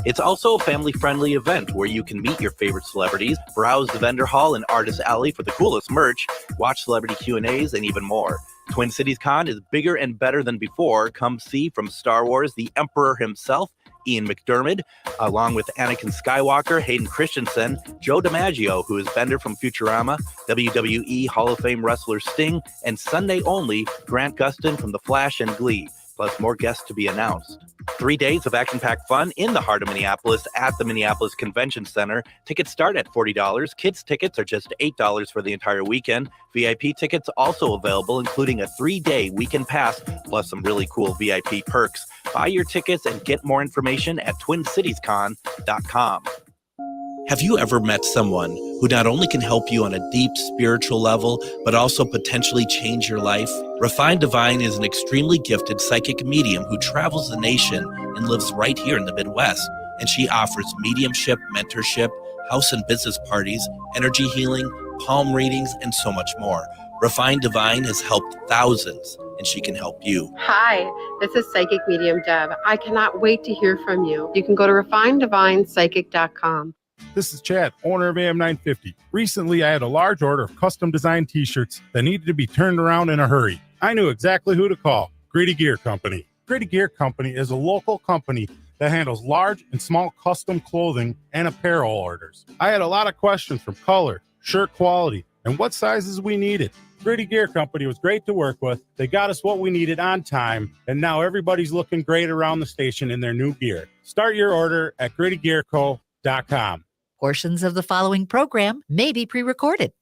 It's also a family-friendly event where you can meet your favorite celebrities, browse the vendor hall and artist alley for the coolest merch, watch celebrity Q&As, and even more. Twin Cities Con is bigger and better than before. Come see from Star Wars the Emperor himself, Ian McDiarmid, along with Anakin Skywalker, Hayden Christensen, Joe DiMaggio, who is Bender from Futurama, WWE Hall of Fame wrestler Sting, and Sunday only, Grant Gustin from The Flash and Glee, plus more guests to be announced. 3 days of action-packed fun in the heart of Minneapolis at the Minneapolis Convention Center. Tickets start at $40. Kids tickets are just $8 for the entire weekend. VIP tickets also available, including a 3-day weekend pass, plus some really cool VIP perks. Buy your tickets and get more information at TwinCitiesCon.com. Have you ever met someone who not only can help you on a deep spiritual level, but also potentially change your life? Refined Divine is an extremely gifted psychic medium who travels the nation and lives right here in the Midwest. And she offers mediumship, mentorship, house and business parties, energy healing, palm readings, and so much more. Refined Divine has helped thousands, and she can help you. Hi, this is Psychic Medium Deb. I cannot wait to hear from you. You can go to refineddivinepsychic.com. This is Chad, owner of AM950. Recently, I had a large order of custom designed t-shirts that needed to be turned around in a hurry. I knew exactly who to call, Gritty Gear Company. Gritty Gear Company is a local company that handles large and small custom clothing and apparel orders. I had a lot of questions from color, shirt quality, and what sizes we needed. Gritty Gear Company was great to work with. They got us what we needed on time, and now everybody's looking great around the station in their new gear. Start your order at grittygearco.com. Portions of the following program may be pre-recorded.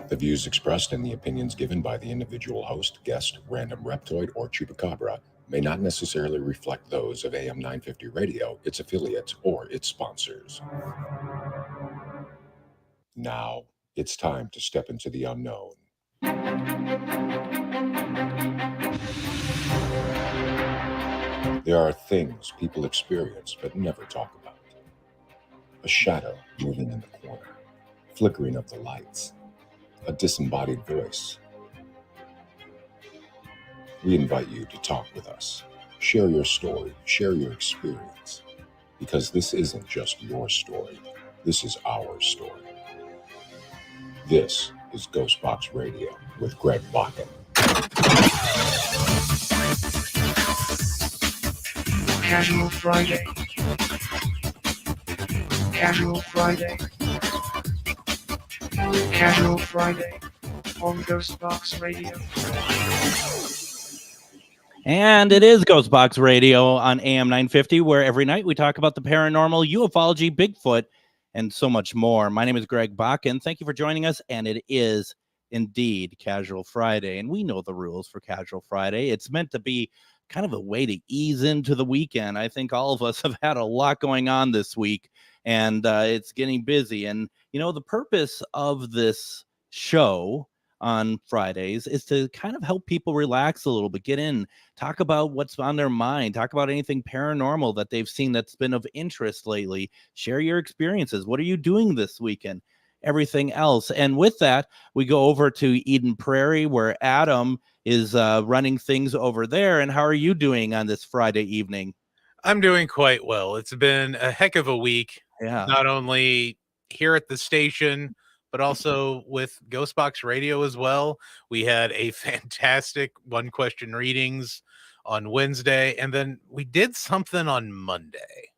The views expressed and the opinions given by the individual host, guest, random reptoid, or chupacabra may not necessarily reflect those of AM 950 Radio, its affiliates, or its sponsors. Now, it's time to step into the unknown. There are things people experience but never talk about. A shadow moving in the corner, flickering of the lights, a disembodied voice. We invite you to talk with us. Share your story, share your experience, because this isn't just your story, this is our story. This is GhostBox Radio with Greg Bakun. Casual Friday. Casual Friday. Casual Friday on GhostBox Radio. And it is GhostBox Radio on AM 950, where every night we talk about the paranormal, ufology, Bigfoot, and so much more. My name is Greg Bakun. Thank you for joining us, and it is indeed Casual Friday, and we know the rules for Casual Friday. It's meant to be kind of a way to ease into the weekend. I think all of us have had a lot going on this week, and it's getting busy. And, you know, the purpose of this show on Fridays is to kind of help people relax a little bit, get in, talk about what's on their mind, talk about anything paranormal that they've seen that's been of interest lately, share your experiences. What are you doing this weekend? Everything else. And with that, we go over to Eden Prairie, where Adam is running things over there. And how are you doing on this Friday evening? I'm doing quite well. It's been a heck of a week. Yeah. Not only here at the station, but also with GhostBox Radio as well. We had a fantastic one-question readings on Wednesday, and then we did something on Monday.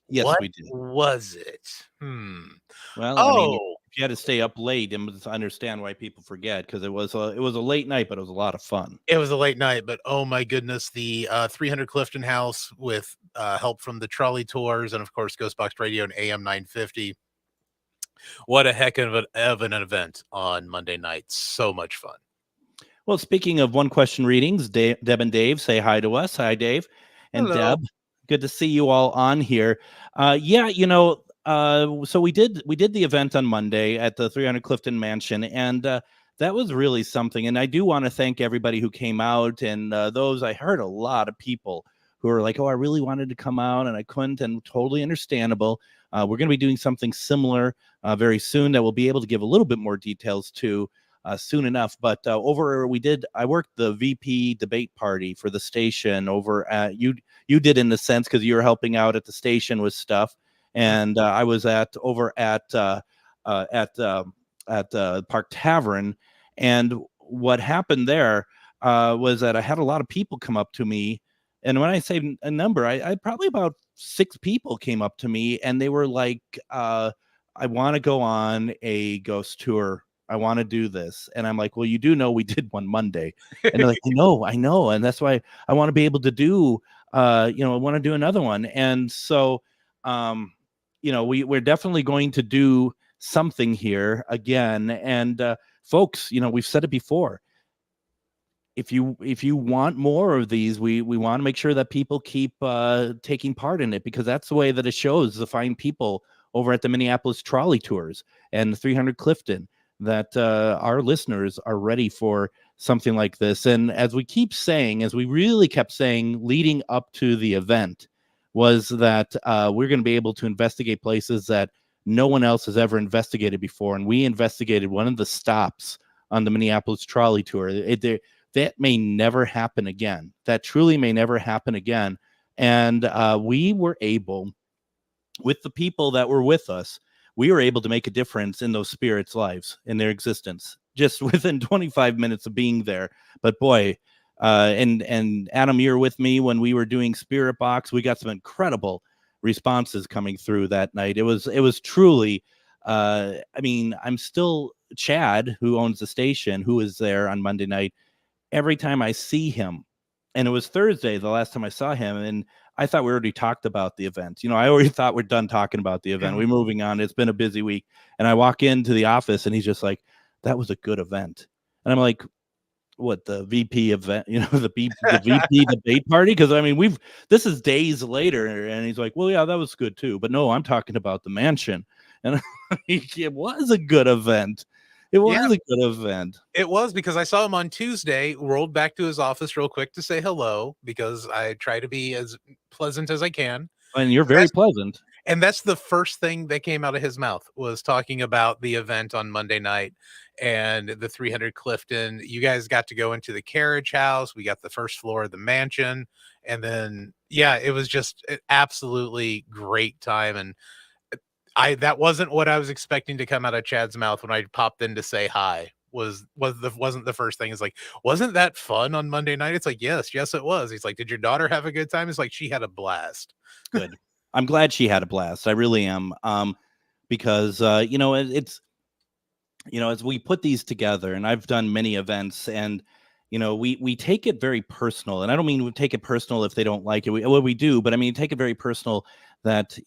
Yes, what we did. Was it? Well, I mean, if you had to stay up late, and I understand why people forget, because it was a late night, but it was a lot of fun. It was a late night, but oh my goodness, the 300 Clifton House with help from the trolley tours and of course GhostBox Radio and AM 950. What a heck of an event on Monday night. So much fun. Well, speaking of one question readings, Deb and Dave say hi to us. Hi, Dave and Hello. Deb. Good to see you all on here. Yeah, you know, so we did the event on Monday at the 300 Clifton Mansion, and that was really something. And I do want to thank everybody who came out, and I heard a lot of people who are like, oh, I really wanted to come out and I couldn't, and totally understandable. We're going to be doing something similar very soon that we'll be able to give a little bit more details to. soon enough. But I worked the VP debate party for the station over at you did in the sense because you were helping out at the station with stuff, and I was over at Park Tavern, and what happened there was that I had a lot of people come up to me, and when I say a number, I probably about 6 people came up to me, and they were like, "I want to go on a ghost tour. I want to do this," and I'm like, "Well, you do know we did one Monday," and they're like, I know, and that's why I want to be able to do, I want to do another one, and so, we're definitely going to do something here again, and folks, we've said it before. If you want more of these, we want to make sure that people keep taking part in it, because that's the way that it shows the fine people over at the Minneapolis Trolley Tours and 300 Clifton that our listeners are ready for something like this. And as we really kept saying leading up to the event, was that we're going to be able to investigate places that no one else has ever investigated before. And we investigated one of the stops on the Minneapolis Trolley Tour. That may never happen again. That truly may never happen again. And we were able, with the people that were with us, we were able to make a difference in those spirits' lives, in their existence, just within 25 minutes of being there. But boy, and Adam, you're with me when we were doing Spirit Box. We got some incredible responses coming through that night. It was truly, I'm still Chad, who owns the station, who was there on Monday night. Every time I see him, and it was Thursday the last time I saw him, and I thought we already talked about the event. I already thought we're done talking about the event. We're moving on. It's been a busy week. And I walk into the office and he's just like, "That was a good event." And I'm like, "What, the VP event, the VP debate party?" Because this is days later, and he's like, "Well, yeah, that was good too. But no, I'm talking about the mansion." And it was a good event. It was a good event. It was, because I saw him on Tuesday, rolled back to his office real quick to say hello, because I try to be as pleasant as I can. And you're very pleasant. And that's the first thing that came out of his mouth, was talking about the event on Monday night and the 300 Clifton. You guys got to go into the carriage house. We got the first floor of the mansion. And then, it was just an absolutely great time. And that wasn't what I was expecting to come out of Chad's mouth when I popped in to say hi. Wasn't the first thing. It's like, "Wasn't that fun on Monday night?" It's like, yes, it was. He's like, "Did your daughter have a good time?" It's like, "She had a blast." Good. I'm glad she had a blast. I really am. Because it's as we put these together, and I've done many events, and we take it very personal. And I don't mean we take it personal if they don't like it. We do, but I mean take it very personal that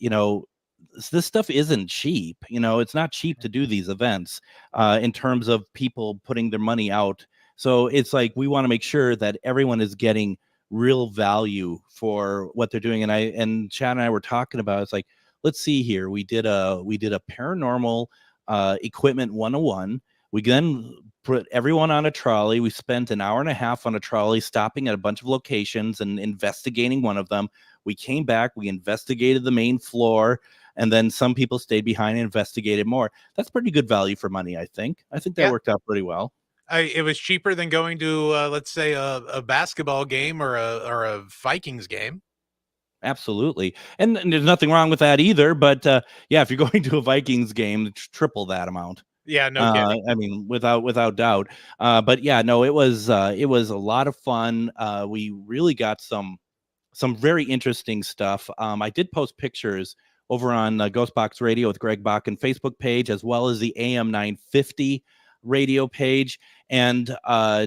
this stuff isn't cheap. It's not cheap to do these events in terms of people putting their money out. So it's like we want to make sure that everyone is getting real value for what they're doing. And Chad and I were talking about, it's like, let's see here. We did a paranormal equipment 101. We then put everyone on a trolley. We spent an hour and a half on a trolley, stopping at a bunch of locations and investigating one of them. We came back, we investigated the main floor, and then some people stayed behind and investigated more. That's pretty good value for money, I think. I think that worked out pretty well. It was cheaper than going to, let's say, a basketball game or a Vikings game. Absolutely. And there's nothing wrong with that either. But if you're going to a Vikings game, triple that amount. Yeah, no kidding. Without doubt. But yeah, no, it was a lot of fun. We really got some very interesting stuff. I did post pictures over on GhostBox Radio with Greg Bakun Facebook page, as well as the AM 950 radio page. And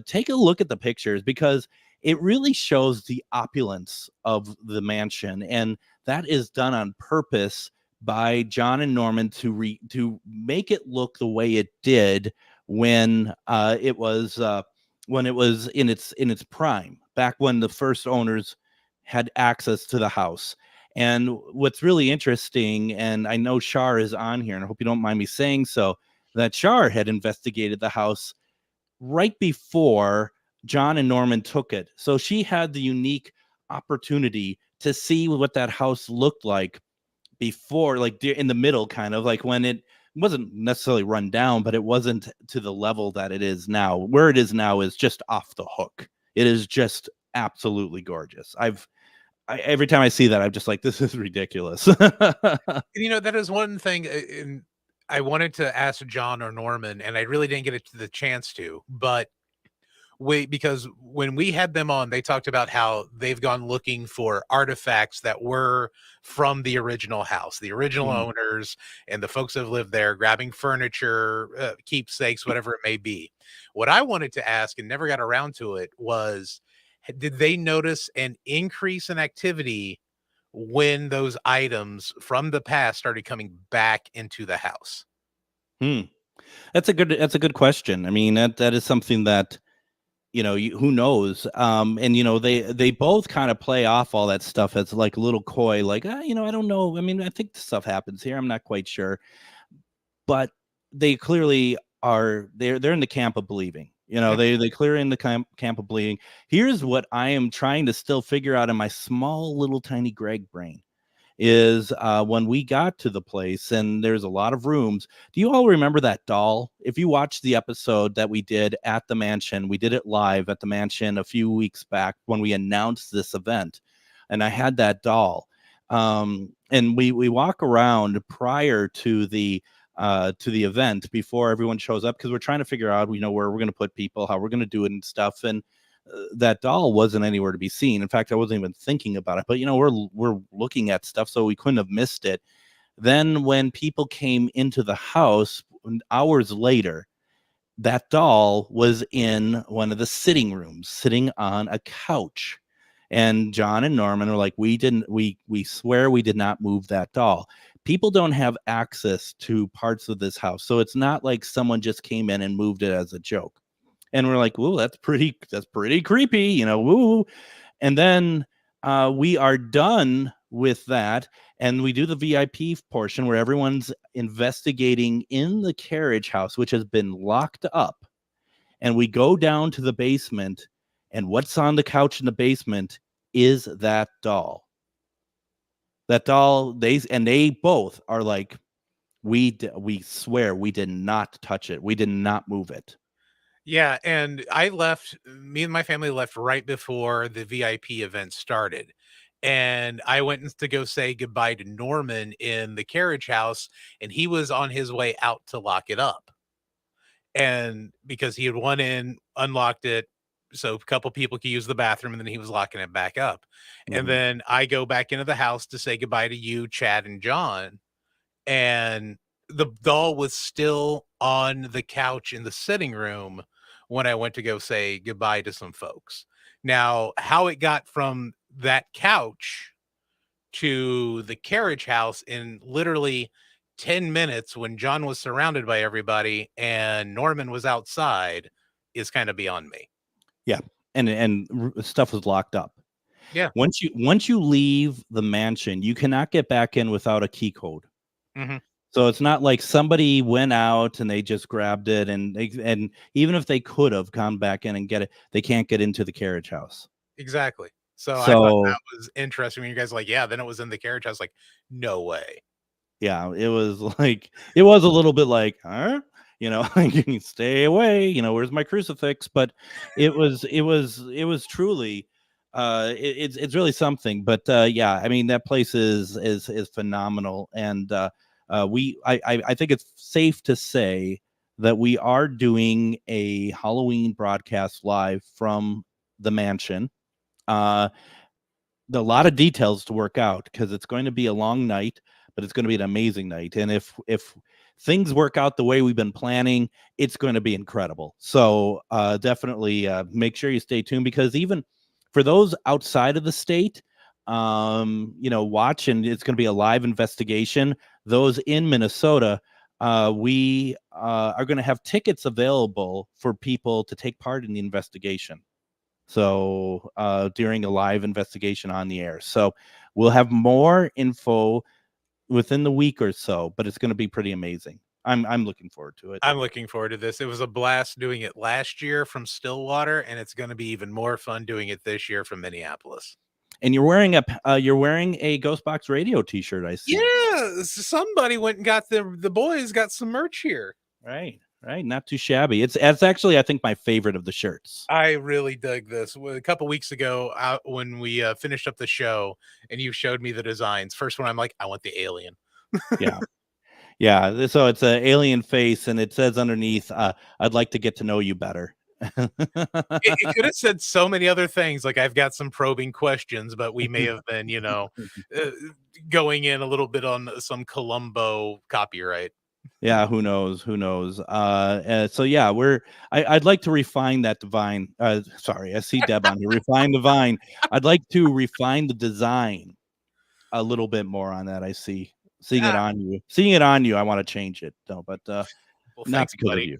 take a look at the pictures, because it really shows the opulence of the mansion. And that is done on purpose by John and Norman to make it look the way it did when it was in its prime, back when the first owners had access to the house. And what's really interesting, and I know Shar is on here, and I hope you don't mind me saying so, that Shar had investigated the house right before John and Norman took it. So she had the unique opportunity to see what that house looked like before, like in the middle, kind of like when wasn't necessarily run down, but it wasn't to the level that it is now. Where it is now is just off the hook. It is just absolutely gorgeous. Every time I see that, I'm just like, this is ridiculous. That is one thing, and I wanted to ask John or Norman, and I really didn't get the chance to, but because when we had them on, they talked about how they've gone looking for artifacts that were from the original house, the original owners, and the folks that have lived there, grabbing furniture, keepsakes, whatever it may be. What I wanted to ask and never got around to it was, did they notice an increase in activity when those items from the past started coming back into the house? That's a good question. I mean, that is something that, who knows? And they both kind of play off all that stuff as like a little coy, like, I don't know. I mean, I think this stuff happens here. I'm not quite sure, but they clearly are. They're in the camp of believing. They clearly in the camp of believing. Here's what I am trying to still figure out in my small little tiny Greg brain. Is when we got to the place and there's a lot of rooms. Do you all remember that doll? If you watched the episode that we did at the mansion, we did it live at the mansion a few weeks back when we announced this event, and I had that doll. And we walk around prior to the event before everyone shows up, because we're trying to figure out, where we're going to put people, how we're going to do it and stuff. And that doll wasn't anywhere to be seen. In fact, I wasn't even thinking about it, but we're looking at stuff, so we couldn't have missed it. Then when people came into the house hours later, that doll was in one of the sitting rooms, sitting on a couch. And John and Norman are like, we swear we did not move that doll. People don't have access to parts of this house, so it's not like someone just came in and moved it as a joke. And we're like, "Ooh, that's pretty creepy," woo. And then we are done with that, and we do the VIP portion where everyone's investigating in the carriage house, which has been locked up. And we go down to the basement, and what's on the couch in the basement is that doll. That doll, they both are like, we swear we did not touch it. We did not move it. Yeah, and me and my family left right before the VIP event started. And I went to go say goodbye to Norman in the carriage house, and he was on his way out to lock it up. And because he had went in, unlocked it, so a couple people could use the bathroom, and then he was locking it back up. And then I go back into the house to say goodbye to you, Chad, and John, and the doll was still on the couch in the sitting room when I went to go say goodbye to some folks. Now, how it got from that couch to the carriage house in literally 10 minutes when John was surrounded by everybody and Norman was outside is kind of beyond me. Yeah. And stuff was locked up. Yeah. Once you leave the mansion, you cannot get back in without a key code. So it's not like somebody went out and they just grabbed it, and even if they could have gone back in and get it, they can't get into the carriage house. Exactly. So I thought that was interesting when you guys were like, yeah, then it was in the carriage house. Like, no way. Yeah, it was a little bit like, huh? Stay away. Where's my crucifix? But it was truly, it's really something. But yeah, I mean, that place is phenomenal, and I think it's safe to say that we are doing a Halloween broadcast live from the mansion. A lot of details to work out, because it's going to be a long night, but it's going to be an amazing night. And if things work out the way we've been planning, it's going to be incredible. So definitely make sure you stay tuned, because even for those outside of the state, watch, and it's going to be a live investigation. Those in Minnesota, we are going to have tickets available for people to take part in the investigation. So during a live investigation on the air. So we'll have more info within the week or so, but it's going to be pretty amazing. I'm looking forward to it. I'm looking forward to this. It was a blast doing it last year from Stillwater, and it's going to be even more fun doing it this year from Minneapolis. And you're wearing a GhostBox Radio T-shirt, I see. Yeah, somebody went and got the boys got some merch here. Right, not too shabby. It's actually, I think, my favorite of the shirts. I really dug this. A couple weeks ago, when we finished up the show, and you showed me the designs. First one, I'm like, I want the alien. Yeah. So it's an alien face, and it says underneath, "I'd like to get to know you better." It could have said so many other things, like I've got some probing questions, but we may have been, going in a little bit on some Columbo copyright. Yeah, who knows? So yeah, I'd like to refine that divine. Sorry, I see Deb on here. Refine the vine. I'd like to refine the design a little bit more on that. I see. Seeing it on you, I want to change it. No, but Well, not thanks, because buddy. of you.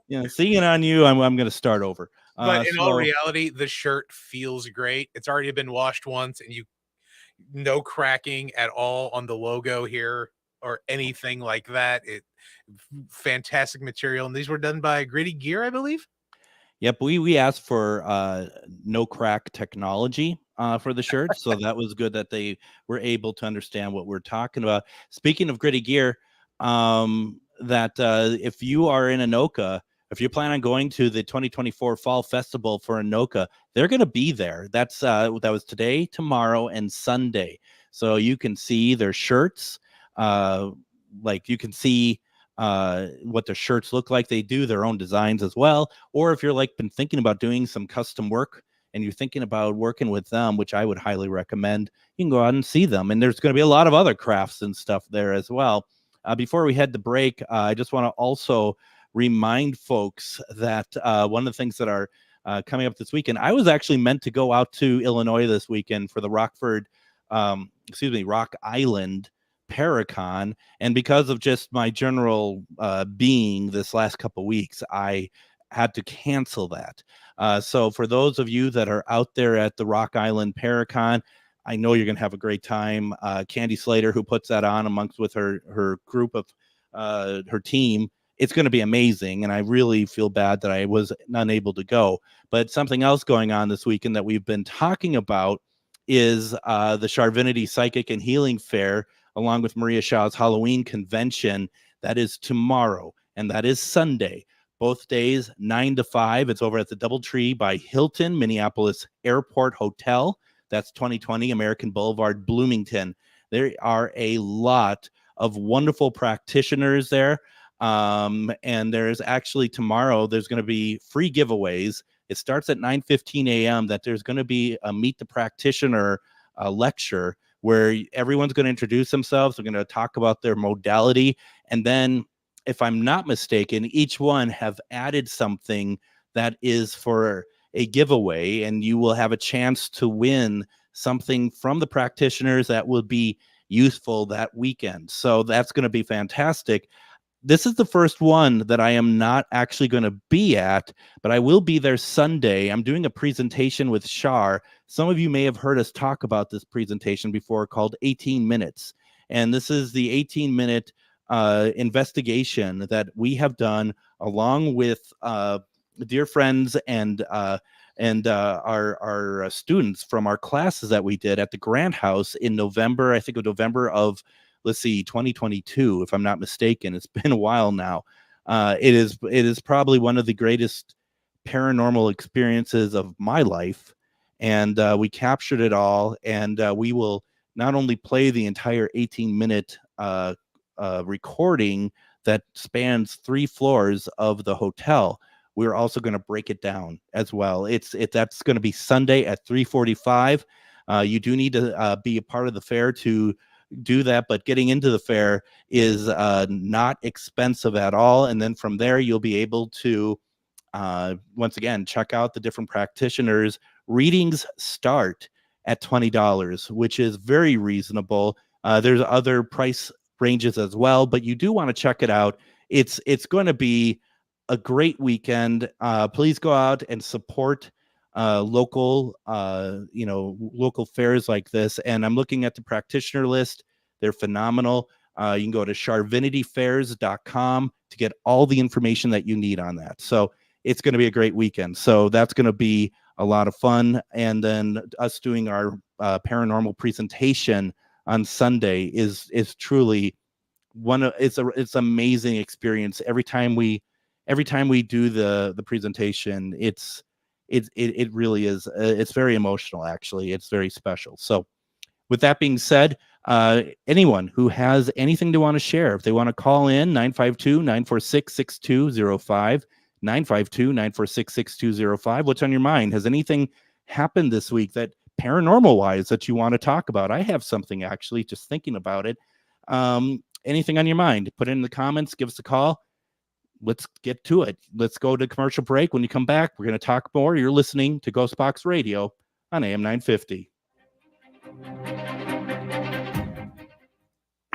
Yeah. Seeing it on you, I'm going to start over. But in all reality, the shirt feels great. It's already been washed once, and no cracking at all on the logo here or anything like that. Fantastic material, and these were done by Gritty Gear, I believe. Yep, we asked for no crack technology for the shirt, so that was good that they were able to understand what we're talking about. Speaking of Gritty Gear, if you are in Anoka, if you plan on going to the 2024 Fall Festival for Anoka, they're going to be there. That was today, tomorrow, and Sunday, so you can see their shirts. Like you can see what their shirts look like. They do their own designs as well. Or if you're been thinking about doing some custom work and you're thinking about working with them, which I would highly recommend, you can go out and see them. And there's going to be a lot of other crafts and stuff there as well. Before we head to break, I just want to also remind folks that one of the things that are coming up this weekend, I was actually meant to go out to Illinois this weekend for the Rock Island Paracon, and because of just my general being this last couple weeks, I had to cancel that. So for those of you that are out there at the Rock Island Paracon, I know you're going to have a great time. Candy Slater, who puts that on amongst with her group of her team, it's going to be amazing. And I really feel bad that I was unable to go. But something else going on this weekend that we've been talking about is the Charvinity Psychic and Healing Fair, along with Maria Shaw's Halloween convention. That is tomorrow, and that is Sunday. Both days, 9 to 5. It's over at the Doubletree by Hilton, Minneapolis Airport Hotel. That's 2020 American Boulevard, Bloomington. There are a lot of wonderful practitioners there. And there's actually tomorrow, there's going to be free giveaways. It starts at 9:15 a.m. that there's going to be a Meet the Practitioner lecture where everyone's going to introduce themselves. They're going to talk about their modality. And then, if I'm not mistaken, each one have added something that is for a giveaway, and you will have a chance to win something from the practitioners that will be useful that weekend. So that's going to be fantastic. This is the first one that I am not actually going to be at, but I will be there Sunday. I'm doing a presentation with Shar. Some of you may have heard us talk about this presentation before, called 18 Minutes. And this is the 18-minute investigation that we have done along with dear friends and our students from our classes that we did at the Grant House in November. I think of November of 2022, if I'm not mistaken. It's been a while now. It is probably one of the greatest paranormal experiences of my life, and we captured it all. And we will not only play the entire 18-minute recording that spans 3 floors of the hotel. We're also going to break it down as well. That's going to be Sunday at 3:45. You do need to be a part of the fair to do that, but getting into the fair is not expensive at all. And then from there, you'll be able to once again check out the different practitioners. Readings start at $20, which is very reasonable. There's other price ranges as well, but you do want to check it out. It's going to be a great weekend. Please go out and support local fairs like this. And I'm looking at the practitioner list. They're phenomenal. You can go to charvinityfairs.com to get all the information that you need on that. So it's going to be a great weekend. So that's going to be a lot of fun. And then us doing our paranormal presentation on Sunday is truly it's amazing experience. Every time we do the presentation, it really is. It's very emotional, actually. It's very special. So with that being said, anyone who has anything to want to share, if they want to call in, 952-946-6205, 952-946-6205. What's on your mind? Has anything happened this week that paranormal wise that you want to talk about? I have something, actually, just thinking about it. Anything on your mind, put it in the comments, give us a call. Let's get to it. Let's go to commercial break. When you come back, we're going to talk more. You're listening to GhostBox Radio on AM 950.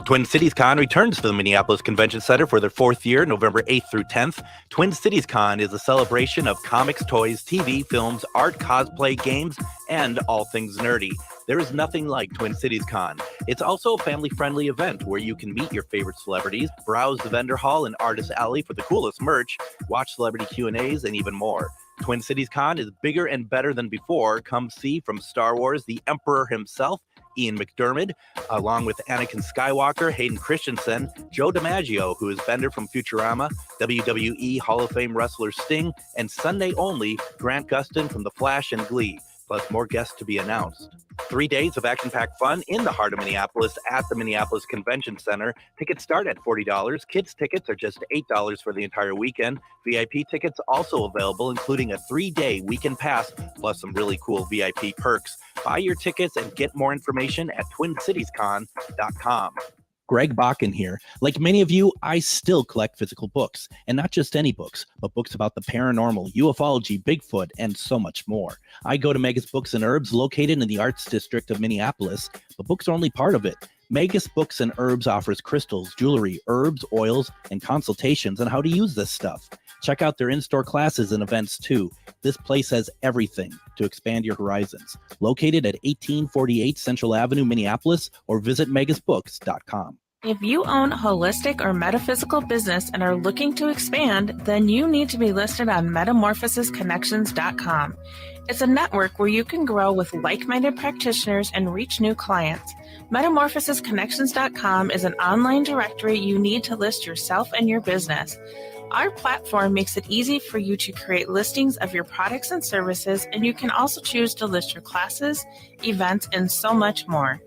Twin Cities Con returns to the Minneapolis Convention Center for their 4th year, November 8th through 10th. Twin Cities Con is a celebration of comics, toys, TV, films, art, cosplay, games, and all things nerdy. There is nothing like Twin Cities Con. It's also a family-friendly event where you can meet your favorite celebrities, browse the vendor hall and artist alley for the coolest merch, watch celebrity Q&As, and even more. Twin Cities Con is bigger and better than before. Come see from Star Wars, the Emperor himself, Ian McDermott, along with Anakin Skywalker, Hayden Christensen, Joe DiMaggio, who is Bender from Futurama, WWE Hall of Fame wrestler Sting, and Sunday only, Grant Gustin from The Flash and Glee, plus more guests to be announced. 3 days of action-packed fun in the heart of Minneapolis at the Minneapolis Convention Center. Tickets start at $40. Kids tickets are just $8 for the entire weekend. VIP tickets also available, including a 3-day weekend pass, plus some really cool VIP perks. Buy your tickets and get more information at TwinCitiesCon.com. Greg Bakun here. Like many of you, I still collect physical books, and not just any books, but books about the paranormal, ufology, Bigfoot, and so much more. I go to Megas Books and Herbs, located in the Arts District of Minneapolis, but books are only part of it. Megas Books and Herbs offers crystals, jewelry, herbs, oils, and consultations on how to use this stuff. Check out their in-store classes and events too. This place has everything to expand your horizons. Located at 1848 Central Avenue, Minneapolis, or visit megasbooks.com. If you own a holistic or metaphysical business and are looking to expand, then you need to be listed on metamorphosisconnections.com. It's a network where you can grow with like-minded practitioners and reach new clients. Metamorphosisconnections.com is an online directory you need to list yourself and your business. Our platform makes it easy for you to create listings of your products and services, and you can also choose to list your classes, events, and so much more.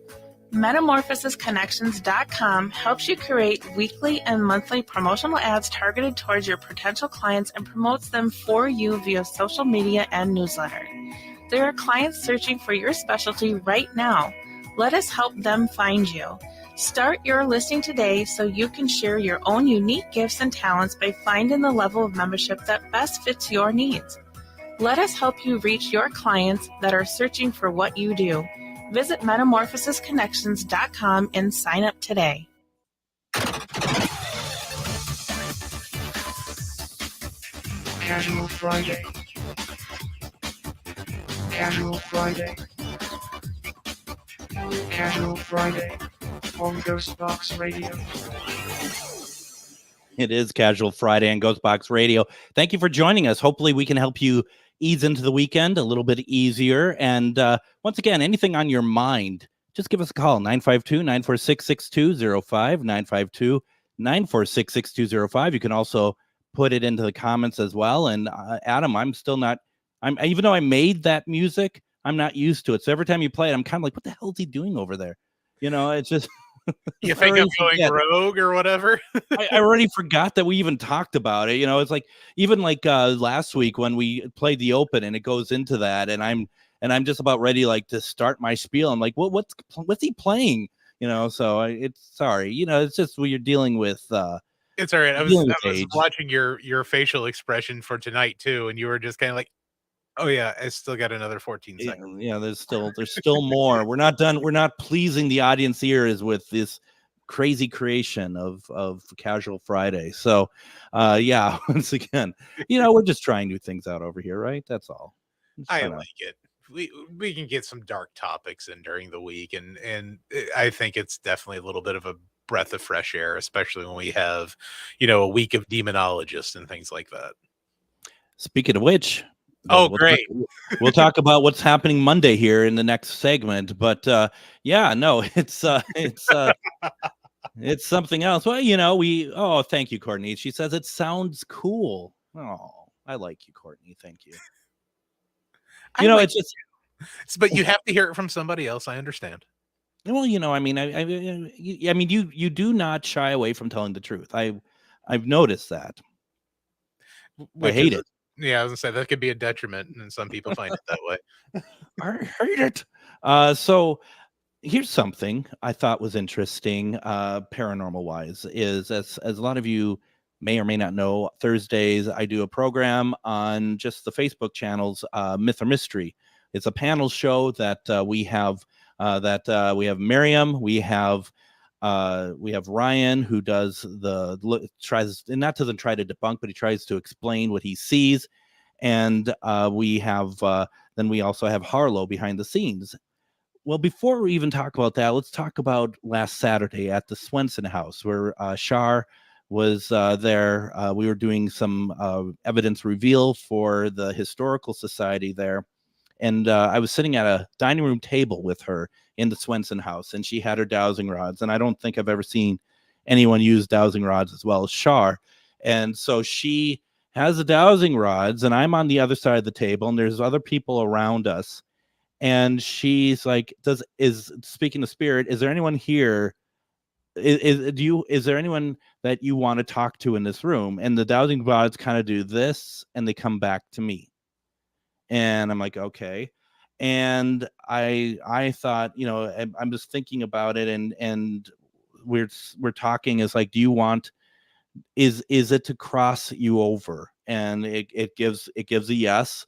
Metamorphosisconnections.com helps you create weekly and monthly promotional ads targeted towards your potential clients and promotes them for you via social media and newsletter. There are clients searching for your specialty right now. Let us help them find you. Start your listing today so you can share your own unique gifts and talents by finding the level of membership that best fits your needs. Let us help you reach your clients that are searching for what you do. Visit metamorphosisconnections.com and sign up today. Casual Friday. Casual Friday. Casual Friday on GhostBox Radio. It is Casual Friday on GhostBox Radio. Thank you for joining us. Hopefully we can help you ease into the weekend a little bit easier. And once again, anything on your mind, just give us a call, 952-946-6205, 952-946-6205. You can also put it into the comments as well. And Adam, even though I made that music, I'm not used to it. So every time you play it, I'm kind of like, what the hell is he doing over there? You know, it's just... You think I'm going rogue or whatever? I already forgot that we even talked about it. You know, it's like even like last week when we played the open and it goes into that, and I'm just about ready like to start my spiel. I'm like, what's he playing? You know, so it's sorry. You know, it's just when you're dealing with. It's all right. I was watching your facial expression for tonight too, and you were just kind of like, oh yeah, I still got another 14 seconds. Yeah, there's still more. We're not done. We're not pleasing the audience ears with this crazy creation of Casual Friday. So yeah, once again, you know, we're just trying new things out over here, right? That's all. I like it. We can get some dark topics in during the week, and I think it's definitely a little bit of a breath of fresh air, especially when we have, you know, a week of demonologists and things like that. Speaking of which, Oh, We'll great. we'll talk about what's happening Monday here in the next segment. But yeah, no, it's something else. Well, thank you, Courtney. She says it sounds cool. Oh, I like you, Courtney. Thank you. It's just, but you have to hear it from somebody else. I understand. well, I mean, you do not shy away from telling the truth. I've noticed that. I hate it. Yeah, I was gonna say that could be a detriment, and some people find it that way. I hate it. So here's something I thought was interesting, paranormal wise, is as a lot of you may or may not know, Thursdays I do a program on just the Facebook channels, Myth or Mystery. It's a panel show that we have Miriam, we have Ryan, who doesn't try to debunk, but he tries to explain what he sees, and then we also have Harlow behind the scenes. Well, before we even talk about that, let's talk about last Saturday at the Swenson house, where Shar was there. We were doing some evidence reveal for the Historical Society there. And I was sitting at a dining room table with her in the Swenson house, and she had her dowsing rods. And I don't think I've ever seen anyone use dowsing rods as well as Shar. And so she has the dowsing rods, and I'm on the other side of the table, and there's other people around us. And she's like, speaking of spirit, is there anyone here? Is there anyone that you want to talk to in this room? And the dowsing rods kind of do this, and they come back to me. And I'm like, okay. And I thought, I'm just thinking about it, and we're talking, is like, do you want, is it to cross you over? And it gives a yes.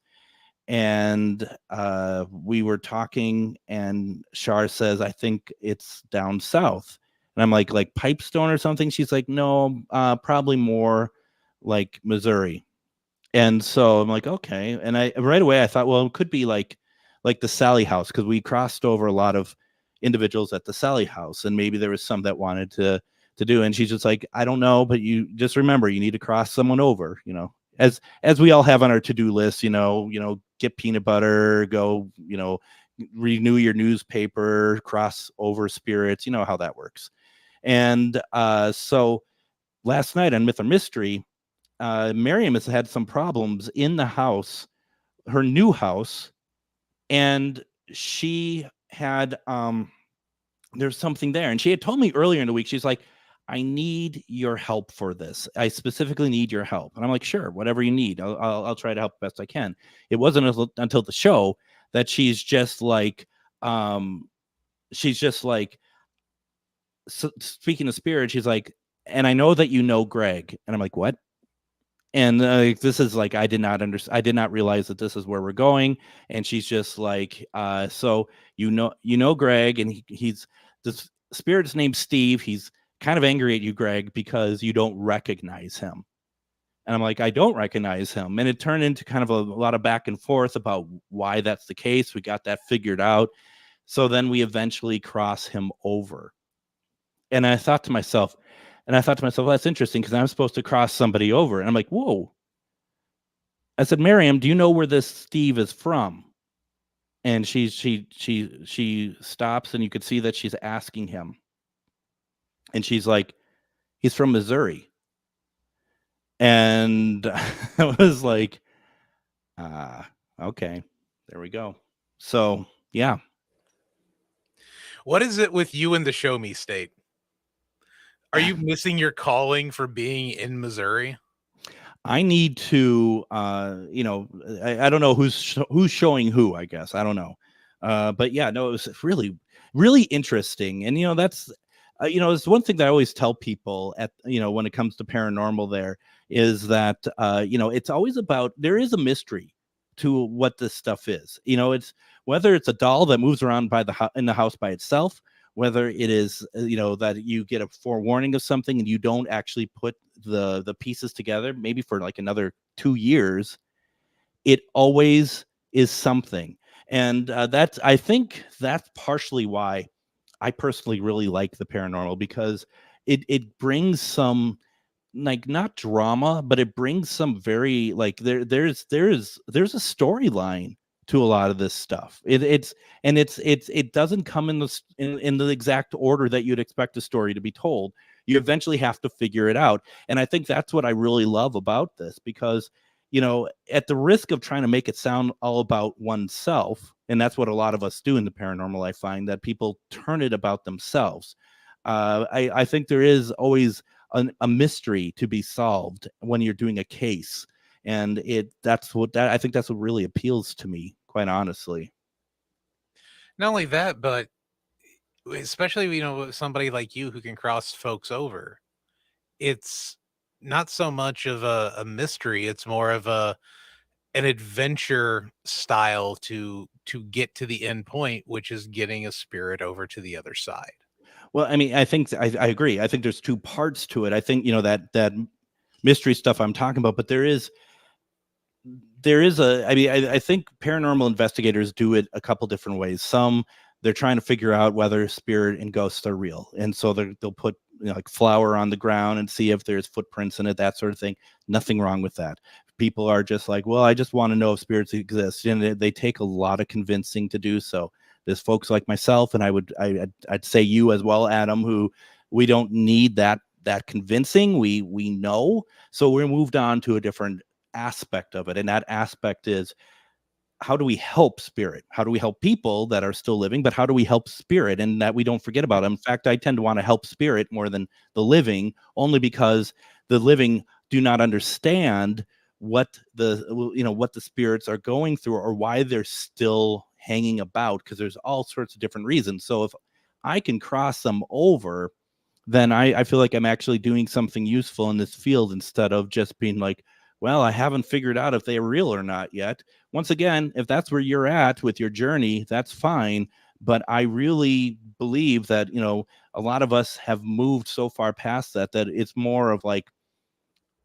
And we were talking, and Shar says, I think it's down south. And I'm like Pipestone or something. She's like, no, probably more like Missouri. And so I'm like, okay. And right away I thought, well, it could be like the Sally house, because we crossed over a lot of individuals at the Sally house, and maybe there was some that wanted to do. And she's just like, I don't know, but you just remember, you need to cross someone over, as we all have on our to-do list, get peanut butter, go, renew your newspaper, cross over spirits, you know how that works. And so last night on Myth or Mystery, Miriam has had some problems in the house, her new house, and she had there's something there. And she had told me earlier in the week, she's like, I need your help for this. I specifically need your help. And I'm like, sure, whatever you need, I'll try to help best I can. It wasn't until the show that she's just like, speaking of spirit, she's like, and I know that you know Greg. And I'm like, what? And this is like, I did not realize that this is where we're going. And she's just like, so you know Greg, and he's the spirit's named Steve. He's kind of angry at you, Greg, because you don't recognize him. And I'm like, I don't recognize him. And it turned into kind of a lot of back and forth about why that's the case. We got that figured out. So then we eventually cross him over. And I thought to myself, well, that's interesting, because I'm supposed to cross somebody over. And I'm like, whoa. I said, Miriam, do you know where this Steve is from? And she stops, and you could see that she's asking him. And she's like, he's from Missouri. And I was like, okay, there we go. So, yeah. What is it with you in the show me state? Are you missing your calling for being in Missouri? I need to, I don't know who's showing who, I guess. I don't know. But yeah, no, it was really, really interesting. And, that's, it's one thing that I always tell people when it comes to paranormal there is that, it's always about, there is a mystery to what this stuff is. It's whether it's a doll that moves around in the house by itself, whether it is, that you get a forewarning of something and you don't actually put the pieces together, maybe for like another 2 years, it always is something. And I think that's partially why I personally really like the paranormal, because it brings some like not drama, but it brings some very like there's a storyline to a lot of this stuff. It doesn't come in in the exact order that you'd expect a story to be told. You eventually have to figure it out. And I think that's what I really love about this, because at the risk of trying to make it sound all about oneself, and that's what a lot of us do in the paranormal, I find that people turn it about themselves. I think there is always a mystery to be solved when you're doing a case, and I think that's what really appeals to me, quite honestly. Not only that, but especially somebody like you who can cross folks over, it's not so much of a mystery, it's more of an adventure style to get to the end point, which is getting a spirit over to the other side. Well, I mean, I think I agree. I think there's two parts to it. I think that mystery stuff I'm talking about, but there is I think paranormal investigators do it a couple different ways. Some, they're trying to figure out whether spirit and ghosts are real, and so they'll put like flour on the ground and see if there's footprints in it, that sort of thing. Nothing wrong with that. People are just like, well, I just want to know if spirits exist, and they take a lot of convincing to do so. There's folks like myself, and I'd say you as well, Adam, who we don't need that convincing. We know, so we're moved on to a different aspect of it, and that aspect is, how do we help spirit? How do we help people that are still living, but how do we help spirit, and that we don't forget about them? In fact, I tend to want to help spirit more than the living, only because the living do not understand what the spirits are going through, or why they're still hanging about, because there's all sorts of different reasons. So if I can cross them over, then I feel like I'm actually doing something useful in this field, instead of just being like, well, I haven't figured out if they're real or not yet. Once again, if that's where you're at with your journey, that's fine. But I really believe that, a lot of us have moved so far past that it's more of like,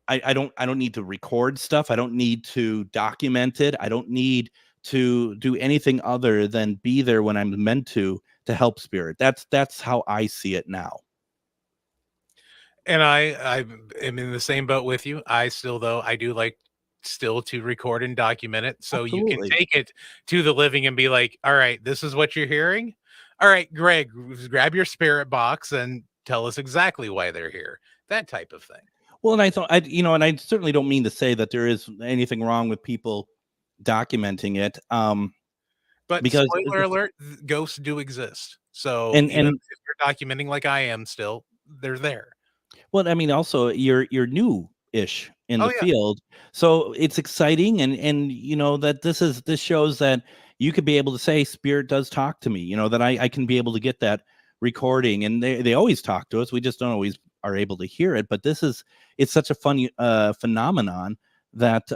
I don't need to record stuff. I don't need to document it. I don't need to do anything other than be there when I'm meant to help spirit. That's how I see it now. And I am in the same boat with you. I do like still to record and document it, so Absolutely. You can take it to the living and be like, all right, this is what you're hearing. All right, Greg, grab your spirit box and tell us exactly why they're here. That type of thing. Well, and I thought, and I certainly don't mean to say that there is anything wrong with people documenting it. But because spoiler alert, ghosts do exist. So and if you're documenting like I am still, they're there. Well, I mean, also you're new-ish in the yeah. field, so it's exciting, and that this shows that you could be able to say spirit does talk to me. That I can be able to get that recording, and they always talk to us. We just don't always are able to hear it. But it's such a fun phenomenon that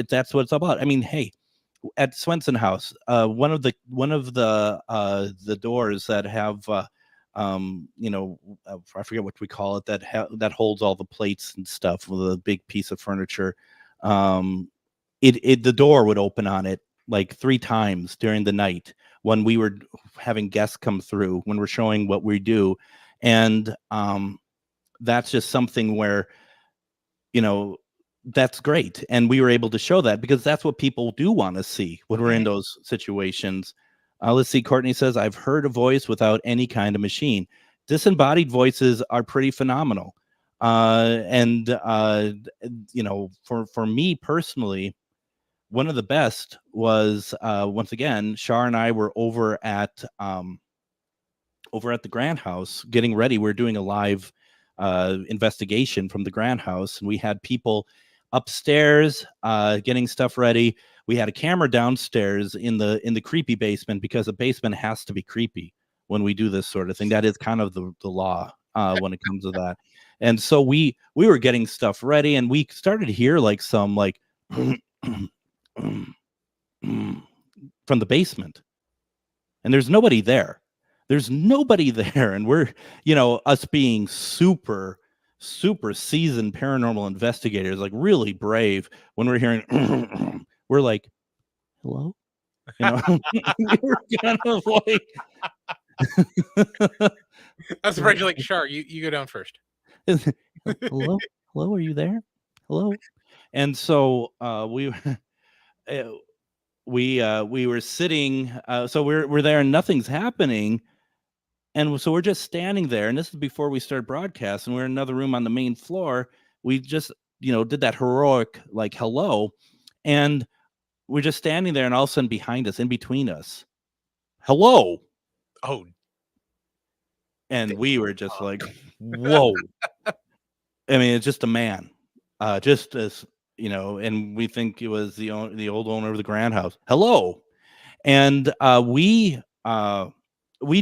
that's what it's about. I mean, hey, at Swenson House, one of the doors that have I forget what we call it, that holds all the plates and stuff with a big piece of furniture. The door would open on it like 3 times during the night when we were having guests come through, when we're showing what we do. And that's just something where, that's great. And we were able to show that because that's what people do want to see when we're in those situations. Let's see. Courtney says, I've heard a voice without any kind of machine. Disembodied voices are pretty phenomenal. For me personally, one of the best was, once again, Shar and I were over at the Grant House getting ready. We're doing a live investigation from the Grant House, and we had people upstairs getting stuff ready. We had a camera downstairs in the creepy basement, because the basement has to be creepy when we do this sort of thing. That is kind of the law when it comes to that. And so we were getting stuff ready, and we started to hear like some like from the basement, and there's nobody there. And we're, us being super seasoned paranormal investigators, like really brave, when we're hearing we're like, hello? We're kind of like I was afraid you're like, Shar, you go down first. Hello? Hello, are you there? Hello. And so we uh, we were sitting. So we're there, and nothing's happening. And so we're just standing there, and this is before we started broadcast, and we're in another room on the main floor. We just, did that heroic like hello, and we're just standing there, and all of a sudden behind us, in between us, hello, Oh, and we were just like, whoa. I mean, it's just a man, just as and we think it was the old owner of the Grand House. Hello, and we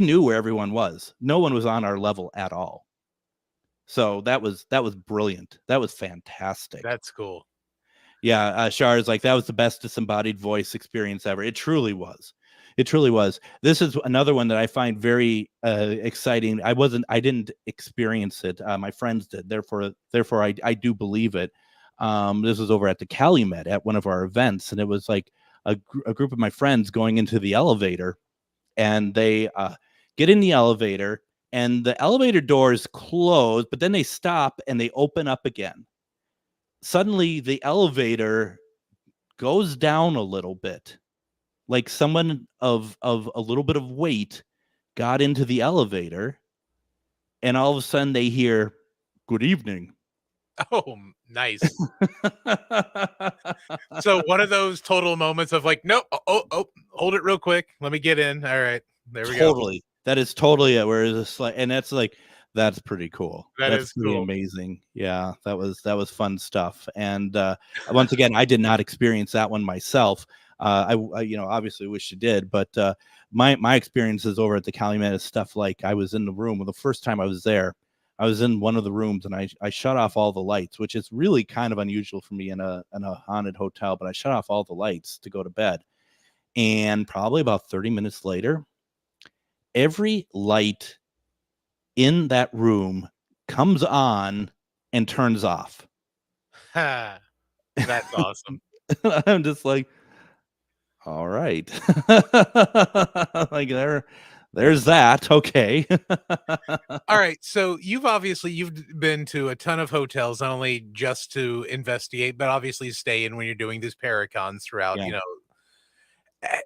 knew where everyone was. No one was on our level at all. So that was brilliant. That was fantastic. that's cool. Yeah, Shar is like, that was the best disembodied voice experience ever. It truly was. It truly was. This is another one that I find very exciting. I didn't experience it. My friends did. Therefore, I do believe it. This was over at the Calumet at one of our events, and it was like a group of my friends going into the elevator, and they get in the elevator, and the elevator doors close, but then they stop and they open up again. Suddenly the elevator goes down a little bit, like someone of a little bit of weight got into the elevator, and all of a sudden they hear, "Good evening." Oh, nice. So one of those total moments of like, no, oh, hold it real quick. Let me get in. All right, there we go. Totally. That is totally it. Where it's like, and that's pretty cool. That That's is pretty cool. amazing. Yeah, that was fun stuff. And once again, I did not experience that one myself. I obviously wish you did, but my experiences over at the Calumet is stuff like, I was in the room. Well, the first time I was there, I was in one of the rooms, and I shut off all the lights, which is really kind of unusual for me in a haunted hotel. But I shut off all the lights to go to bed, and probably about 30 minutes later, every light in that room comes on and turns off. Ha, that's awesome. I'm just like, all right. Like there's that. Okay. All right, so you've been to a ton of hotels, not only just to investigate, but obviously stay in when you're doing these paracons throughout. Yeah.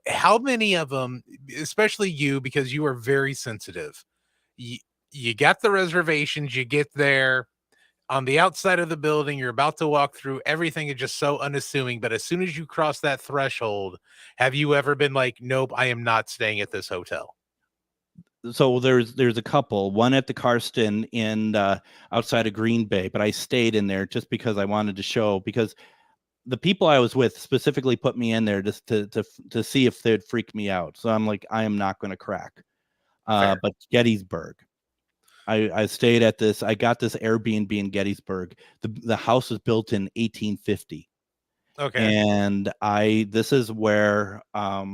How many of them, especially you, because you are very sensitive. You got the reservations, you get there on the outside of the building, you're about to walk through, everything is just so unassuming. But as soon as you cross that threshold, have you ever been like, nope, I am not staying at this hotel? So there's a couple, one at the Karsten in outside of Green Bay, but I stayed in there just because I wanted to show, because the people I was with specifically put me in there just to see if they'd freak me out. So I'm like, I am not going to crack. Fair. But Gettysburg, I stayed at this. I got this Airbnb in Gettysburg. The house was built in 1850, Okay. and this is where I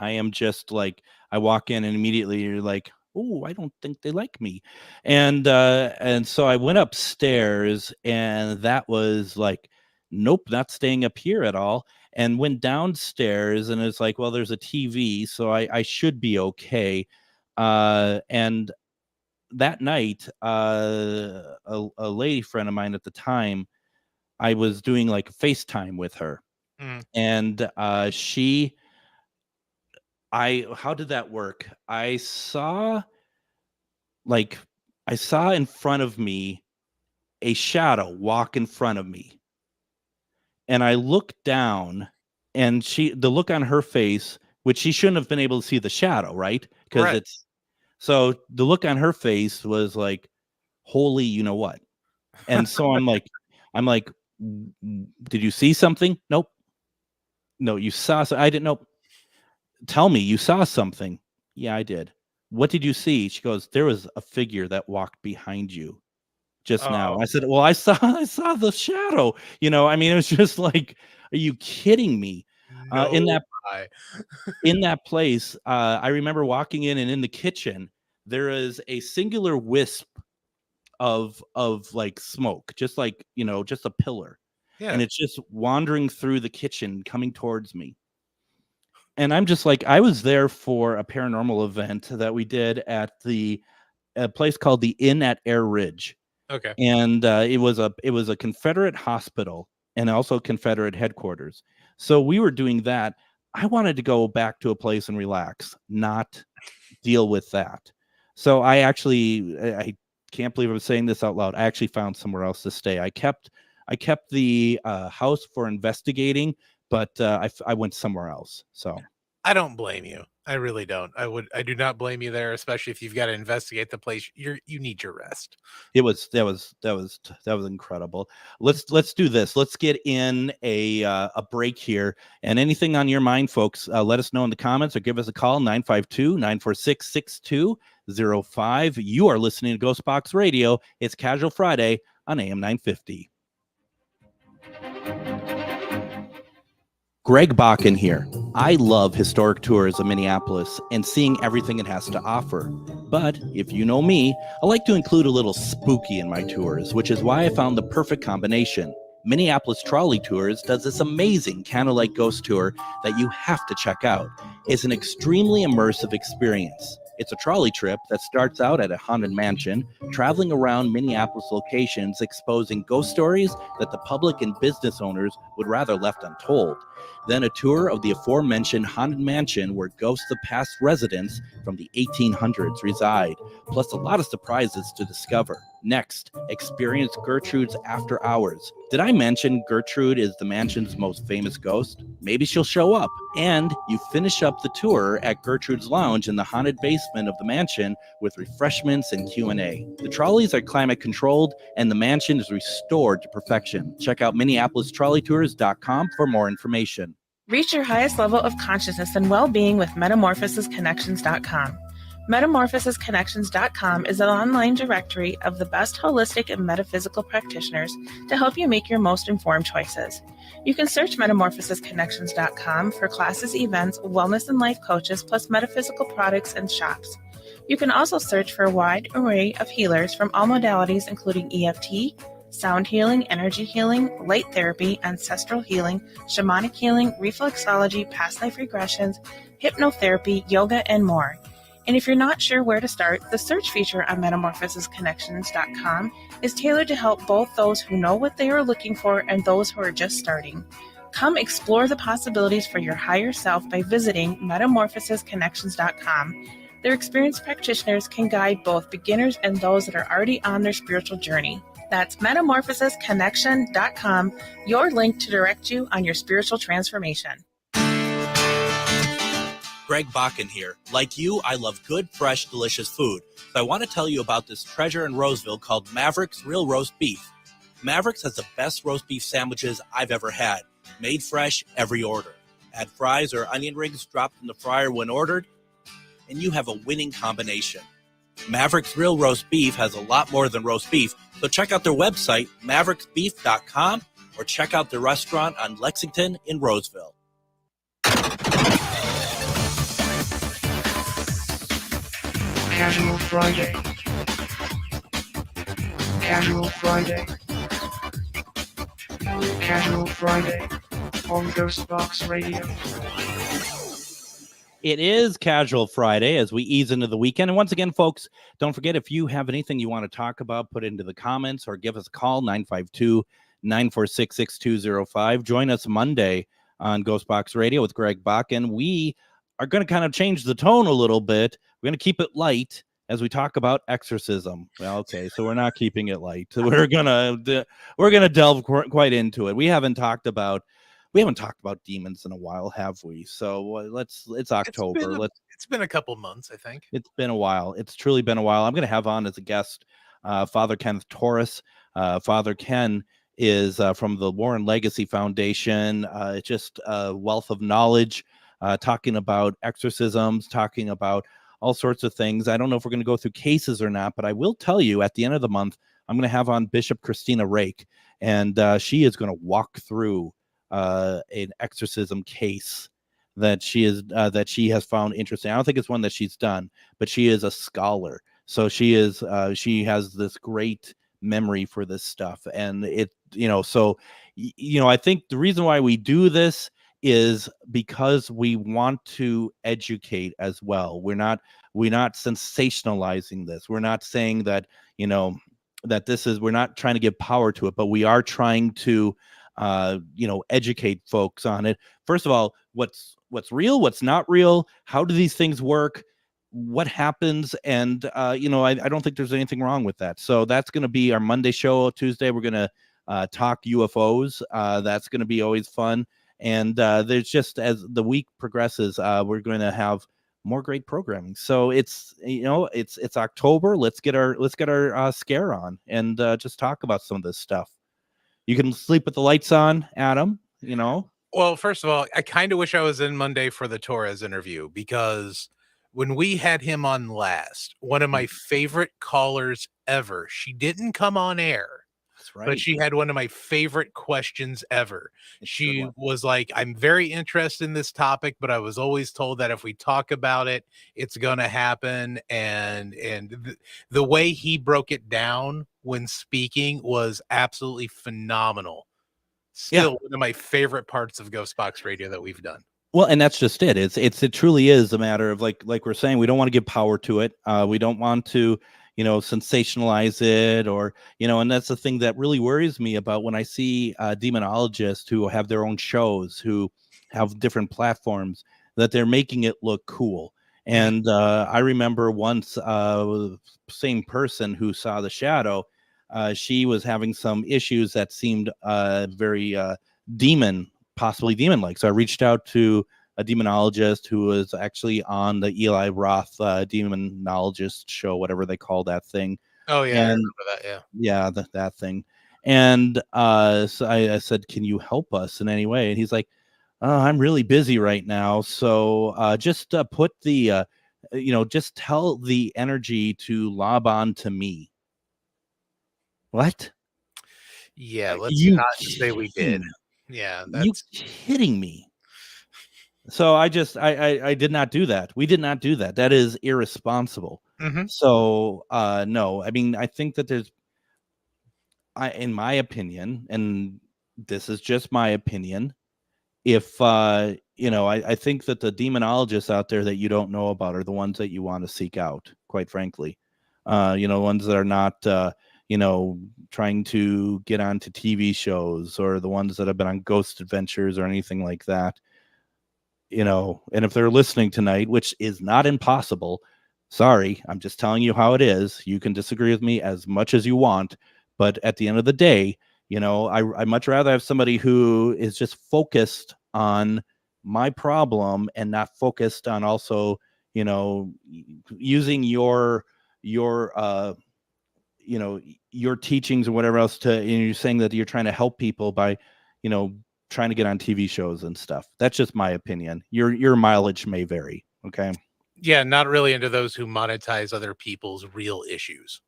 am just like, I walk in and immediately you're like, oh, I don't think they like me. And so I went upstairs, and that was like, nope, not staying up here at all. And went downstairs, and it's like, well, there's a TV, so I should be okay. And that night, a lady friend of mine at the time, I was doing like FaceTime with her, Mm. and how did that work? I saw in front of me a shadow walk in front of me, and I looked down, and the look on her face, which she shouldn't have been able to see the shadow, right? Because Right. so the look on her face was like, holy, you know what? And so I'm like, did you see something? Nope. No, you saw. So I didn't know. Tell me, you saw something. Yeah, I did. What did you see? She goes, there was a figure that walked behind you just now. Oh, I said, well, I saw the shadow. I mean, it was just like, are you kidding me? In no. that in that place, I remember walking in, and in the kitchen, there is a singular wisp of like smoke, just like, just a pillar. Yeah. And it's just wandering through the kitchen, coming towards me. And I'm just like, I was there for a paranormal event that we did at a place called the Inn at Air Ridge. Okay. and it was a Confederate hospital and also Confederate headquarters. So we were doing that. I wanted to go back to a place and relax, not deal with that. So I can't believe I'm saying this out loud. I actually found somewhere else to stay. I kept the house for investigating, but I went somewhere else. So I don't blame you. I really don't. I do not blame you there, especially if you've got to investigate the place. You need your rest. that was incredible. Let's do this. Let's get in a break here, and anything on your mind, folks, let us know in the comments or give us a call 952-946-6205. You are listening to GhostBox Radio. It's Casual Friday on AM 950. Greg Bakun here. I love historic tours of Minneapolis and seeing everything it has to offer. But if you know me, I like to include a little spooky in my tours, which is why I found the perfect combination. Minneapolis Trolley Tours does this amazing candlelight ghost tour that you have to check out. It's an extremely immersive experience. It's a trolley trip that starts out at a haunted mansion, traveling around Minneapolis locations, exposing ghost stories that the public and business owners would rather left untold. Then a tour of the aforementioned haunted mansion where ghosts of past residents from the 1800s reside, plus a lot of surprises to discover. Next, experience Gertrude's After Hours. Did I mention Gertrude is the mansion's most famous ghost? Maybe she'll show up. And you finish up the tour at Gertrude's Lounge in the haunted basement of the mansion with refreshments and Q&A. The trolleys are climate controlled and the mansion is restored to perfection. Check out MinneapolisTrolleyTours.com for more information. Reach your highest level of consciousness and well-being with MetamorphosisConnections.com. MetamorphosisConnections.com is an online directory of the best holistic and metaphysical practitioners to help you make your most informed choices. You can search MetamorphosisConnections.com for classes, events, wellness and life coaches, plus metaphysical products and shops. You can also search for a wide array of healers from all modalities, including EFT, sound healing, energy healing, light therapy, ancestral healing, shamanic healing, reflexology, past life regressions, hypnotherapy, yoga, and more. And if you're not sure where to start, the search feature on MetamorphosisConnections.com is tailored to help both those who know what they are looking for and those who are just starting. Come explore the possibilities for your higher self by visiting MetamorphosisConnections.com. Their experienced practitioners can guide both beginners and those that are already on their spiritual journey. That's MetamorphosisConnection.com, your link to direct you on your spiritual transformation. Greg Bakun here. Like you, I love good, fresh, delicious food. So I want to tell you about this treasure in Roseville called Maverick's Real Roast Beef. Maverick's has the best roast beef sandwiches I've ever had. Made fresh every order. Add fries or onion rings dropped in the fryer when ordered, and you have a winning combination. Maverick's Real Roast Beef has a lot more than roast beef, so check out their website, mavericksbeef.com, or check out their restaurant on Lexington in Roseville. Casual Friday. Casual Friday. Casual Friday on GhostBox Radio. It is Casual Friday as we ease into the weekend. And once again, folks, don't forget, if you have anything you want to talk about, put it into the comments or give us a call, 952-946-6205. Join us Monday on GhostBox Radio with Greg Bakun. We are going to kind of change the tone a little bit. We're going to keep it light as we talk about exorcism. Well, okay, so we're not keeping it light. We're gonna delve quite into it. We haven't talked about demons in a while, have we? So it's October. It's been a couple months, I think. It's been a while. It's truly been a while. I'm going to have on as a guest Father Kenneth Torres. Father Ken is from the Warren Legacy Foundation. Just a wealth of knowledge, talking about exorcisms, talking about all sorts of things. I don't know if we're going to go through cases or not, but I will tell you at the end of the month, I'm going to have on Bishop Christina Rake, and she is going to walk through an exorcism case that she has found interesting. I don't think it's one that she's done, but she is a scholar, so she has this great memory for this stuff. And I think the reason why we do this is because we want to educate as well. We're not sensationalizing this. We're not saying that that we're not trying to give power to it, but we are trying to educate folks on it. First of all, what's real, what's not real, how do these things work, what happens, and I don't think there's anything wrong with that. So that's going to be our Monday show. Tuesday we're going to talk UFOs. That's going to be always fun. And there's just, as the week progresses, we're going to have more great programming. So it's October. Let's get our scare on and just talk about some of this stuff. You can sleep with the lights on, Adam. Well, first of all, I kind of wish I was in Monday for the Torres interview, because when we had him on last, one of my favorite callers ever, she didn't come on air. That's right. But she had one of my favorite questions ever. She was like, I'm very interested in this topic, but I was always told that if we talk about it, it's going to happen. And the way he broke it down when speaking was absolutely phenomenal. Still one of my favorite parts of GhostBox Radio that we've done. Well, and that's just it. It truly is a matter of like we're saying, we don't want to give power to it. We don't want to sensationalize it, or and that's the thing that really worries me about when I see demonologists who have their own shows, who have different platforms, that they're making it look cool. And I remember once same person who saw the shadow, she was having some issues that seemed very possibly demon-like. So I reached out to a demonologist who was actually on the Eli Roth demonologist show, whatever they call that thing. Oh yeah, and, I remember that. Yeah, that thing. And so I said, "Can you help us in any way?" And he's like, "I'm really busy right now, so just put the, just tell the energy to lob on to me." What? Yeah, let's You not say we did. Yeah, you kidding me? So I did not do that. We did not do that. That is irresponsible. So no, I mean, I think that in my opinion, and this is just my opinion, if I think that the demonologists out there that you don't know about are the ones that you want to seek out, quite frankly. Ones that are not trying to get onto TV shows, or the ones that have been on Ghost Adventures or anything like that. And if they're listening tonight, which is not impossible, sorry, I'm just telling you how it is. You can disagree with me as much as you want, but at the end of the day, I much rather have somebody who is just focused on my problem and not focused on also, using your teachings or whatever else you're saying that you're trying to help people by, trying to get on TV shows and stuff. That's just my opinion. Your mileage may vary. Okay. Yeah, not really into those who monetize other people's real issues.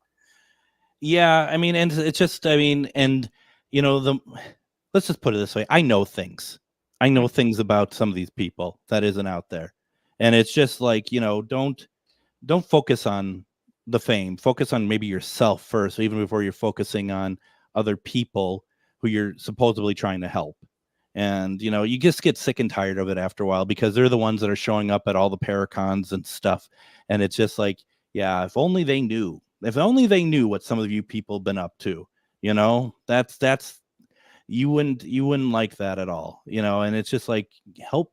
Yeah, I mean, and it's just, I mean, and let's just put it this way. I know things. I know things about some of these people that isn't out there. And it's just like, don't focus on the fame. Focus on maybe yourself first, even before you're focusing on other people who you're supposedly trying to help. And, you just get sick and tired of it after a while, because they're the ones that are showing up at all the Paracons and stuff. And it's just like, yeah, if only they knew what some of you people have been up to, that's, you wouldn't like that at all, and it's just like,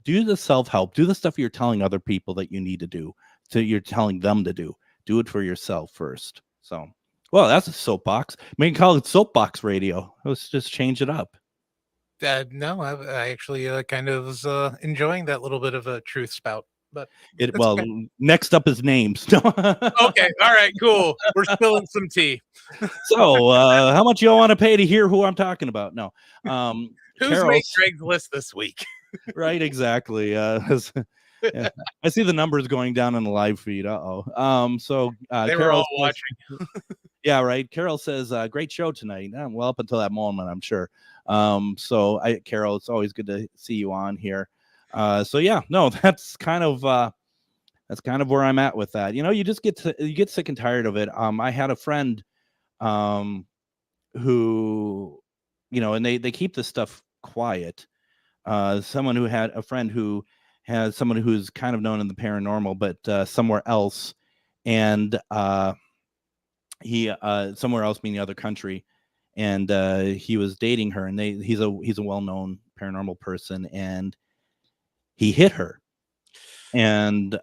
do the self-help, do the stuff you're telling other people that you need to do, you're telling them to do it for yourself first. So, well, that's a soapbox. We can call it Soapbox Radio. Let's just change it up. No, I actually kind of was enjoying that little bit of a truth spout, but okay. Next up is names. Okay, all right, cool. We're spilling some tea. So, how much y'all want to pay to hear who I'm talking about? No. Who's made Greg's list this week? Right, exactly. Yeah. I see the numbers going down on the live feed. So they Carol were all watching. Yeah, right. Carol says, great show tonight. Well, up until that moment, I'm sure. Carol, it's always good to see you on here. So yeah, no, that's kind of where I'm at with that. You just get sick and tired of it. I had a friend who, and they keep this stuff quiet. Someone who had a friend who has someone who's kind of known in the paranormal, but somewhere else. And he somewhere else, meaning other country, and he was dating her, and he's a well-known paranormal person, and he hit her, and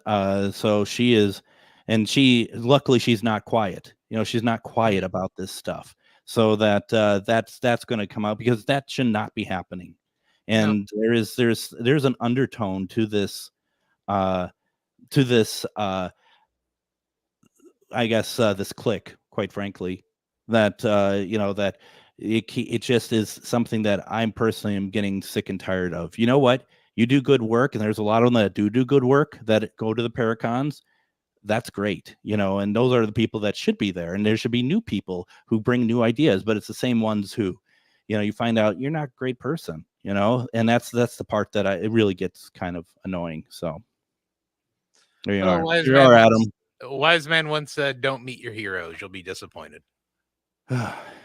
so she is, and she luckily she's not quiet. She's not quiet about this stuff, so that that's going to come out, because that should not be happening. No. And there's an undertone to this uh I guess this click, quite frankly, that that it just is something that I'm personally am getting sick and tired of. You know what? You do good work, and there's a lot of them that do good work that go to the Paracons. That's great, and those are the people that should be there, and there should be new people who bring new ideas. But it's the same ones who, you find out you're not a great person, and that's the part that it really gets kind of annoying. So there you are. Wise You man are, Adam. Wise man once said, "Don't meet your heroes; you'll be disappointed."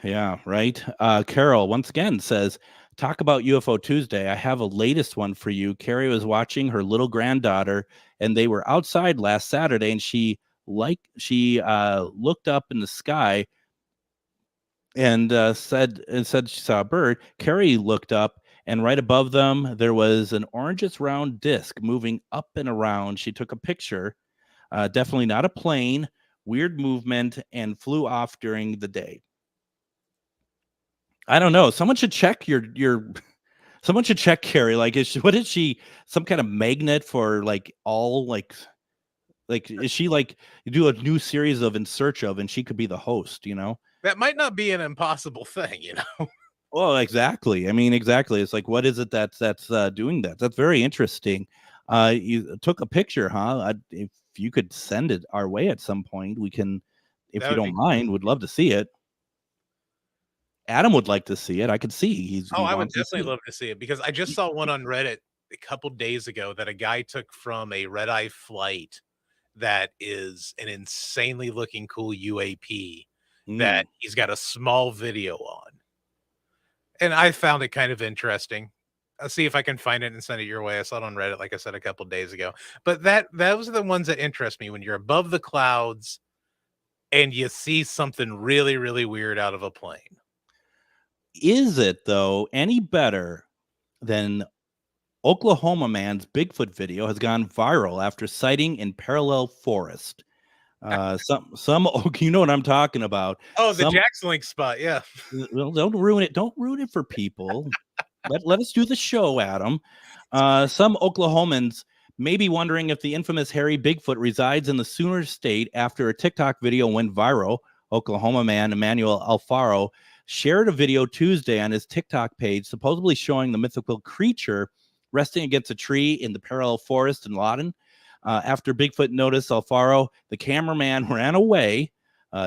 Yeah, right. Carol once again says, talk about UFO Tuesday. I have a latest one for you. Carrie was watching her little granddaughter, and they were outside last Saturday, and she looked up in the sky and said she saw a bird. Carrie looked up, and right above them there was an orangish round disc moving up and around. She took a picture. Definitely not a plane. Weird movement, and flew off during the day. I don't know. Someone should check someone should check Carrie. Like, what is she? Some kind of magnet for like all like is she like, you do a new series of In Search Of, and she could be the host, That might not be an impossible thing, Well, exactly. I mean, exactly. It's like, what is it that's doing that? That's very interesting. You took a picture, huh? If you could send it our way at some point, we can, if That you would don't be mind, would love to see it. Adam would like to see it. I could see he I would wants to see definitely it. love to see it, because I just saw one on Reddit a couple days ago that a guy took from a red-eye flight that is an insanely looking cool UAP that he's got a small video on. And I found it kind of interesting. I'll see if I can find it and send it your way. I saw it on Reddit, like I said, a couple days ago. But those are the ones that interest me, when you're above the clouds and you see something really, really weird out of a plane. Is it, though, any better than Oklahoma man's Bigfoot video has gone viral after sighting in parallel forest? Some you know what I'm talking about. Oh, the Jackson Link spot, yeah. Well, don't ruin it. Don't ruin it for people. Let us do the show, Adam. Some Oklahomans may be wondering if the infamous hairy Bigfoot resides in the Sooner State after a TikTok video went viral. Oklahoma man Emmanuel Alfaro shared a video Tuesday on his TikTok page, supposedly showing the mythical creature resting against a tree in the parallel forest in Lawton. After Bigfoot noticed Alfaro, the cameraman ran away.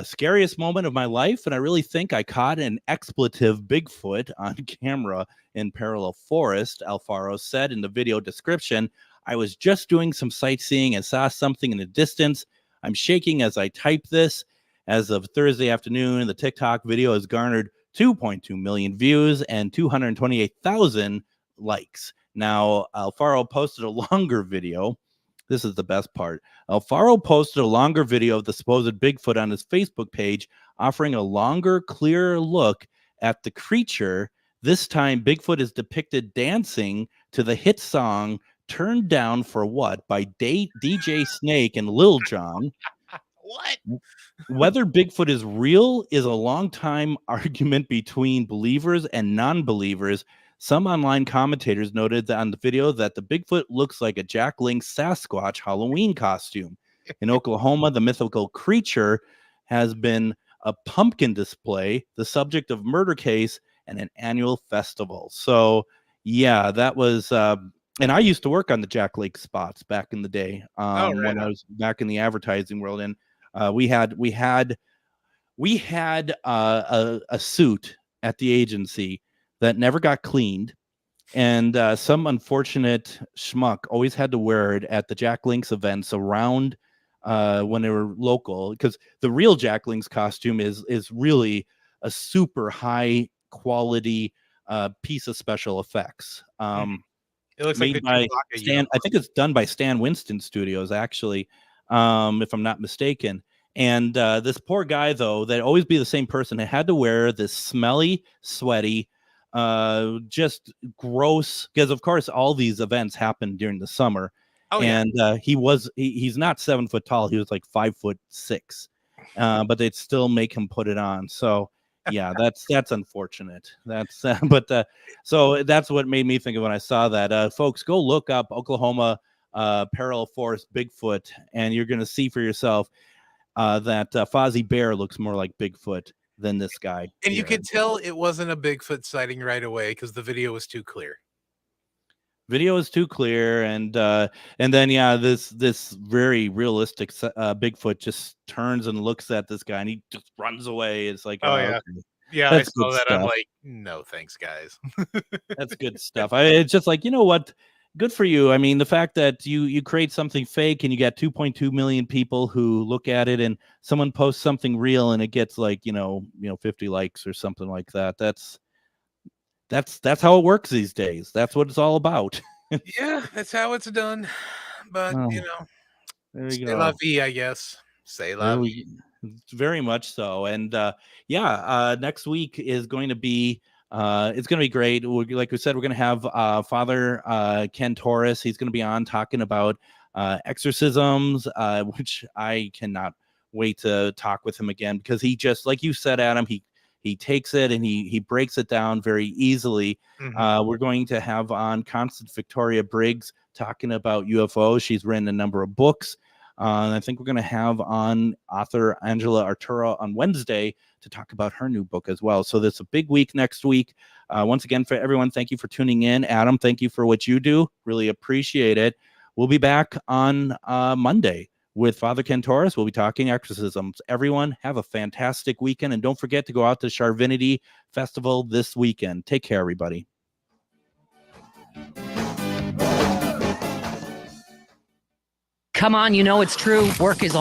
Scariest moment of my life, and I really think I caught an expletive Bigfoot on camera in parallel forest, Alfaro said in the video description. I was just doing some sightseeing and saw something in the distance. I'm shaking as I type this. As of Thursday afternoon, the TikTok video has garnered 2.2 million views and 228,000 likes. Now, Alfaro posted a longer video. This is the best part. Alfaro posted a longer video of the supposed Bigfoot on his Facebook page, offering a longer, clearer look at the creature. This time, Bigfoot is depicted dancing to the hit song Turned Down for What by DJ Snake and Lil Jon. What? Whether Bigfoot is real is a long time argument between believers and non-believers. Some online commentators noted that on the video that the Bigfoot looks like a Jack Link Sasquatch Halloween costume. In Oklahoma, the mythical creature has been a pumpkin display, the subject of murder case, and an annual festival. So, yeah, that was... and I used to work on the Jack Lake spots back in the day, when I was back in the advertising world. And we had a suit at the agency that never got cleaned, and some unfortunate schmuck always had to wear it at the Jack Links events around when they were local, because the real Jack Links costume is really a super high quality piece of special effects. It looks made like by Stan. I think it's done by Stan Winston Studios, actually, if I'm not mistaken. And this poor guy, though, that always be the same person, had to wear this smelly, sweaty, just gross, because of course all these events happen during the summer. And he's not 7 foot tall. He was like 5'6", but they'd still make him put it on. So yeah, that's unfortunate. That's so that's what made me think of when I saw that. Folks, go look up Oklahoma Parallel Forest Bigfoot, and you're going to see for yourself that Fozzie Bear looks more like Bigfoot than this guy. And you could tell it wasn't a Bigfoot sighting right away because the video was too clear. Video is too clear, and then this very realistic Bigfoot just turns and looks at this guy, and he just runs away. It's like, yeah. Okay. Yeah, That's I saw good that. stuff. I'm like, no, thanks, guys. That's good stuff. It's just like, you know what? Good for you. I mean, the fact that you create something fake and you got 2.2 million people who look at it, and someone posts something real and it gets like, 50 likes or something like that. That's how it works these days. That's what it's all about. Yeah, that's how it's done. But, there c'est you go. la vie, I guess. C'est la vie. Very much so. And next week is going to be it's going to be great. Like we said, we're going to have Father Ken Torres. He's going to be on talking about exorcisms, which I cannot wait to talk with him again, because he just, like you said, Adam, he takes it and he breaks it down very easily. Mhm. We're going to have on Constance Victoria Briggs talking about UFOs. She's written a number of books. And I think we're going to have on author Angela Arturo on Wednesday to talk about her new book as well. So there's a big week next week. Once again, for everyone, thank you for tuning in. Adam, thank you for what you do. Really appreciate it. We'll be back on Monday with Father Ken Torres. We'll be talking exorcisms. Everyone, have a fantastic weekend. And don't forget to go out to Charvinity Festival this weekend. Take care, everybody. Come on, you know it's true. Work is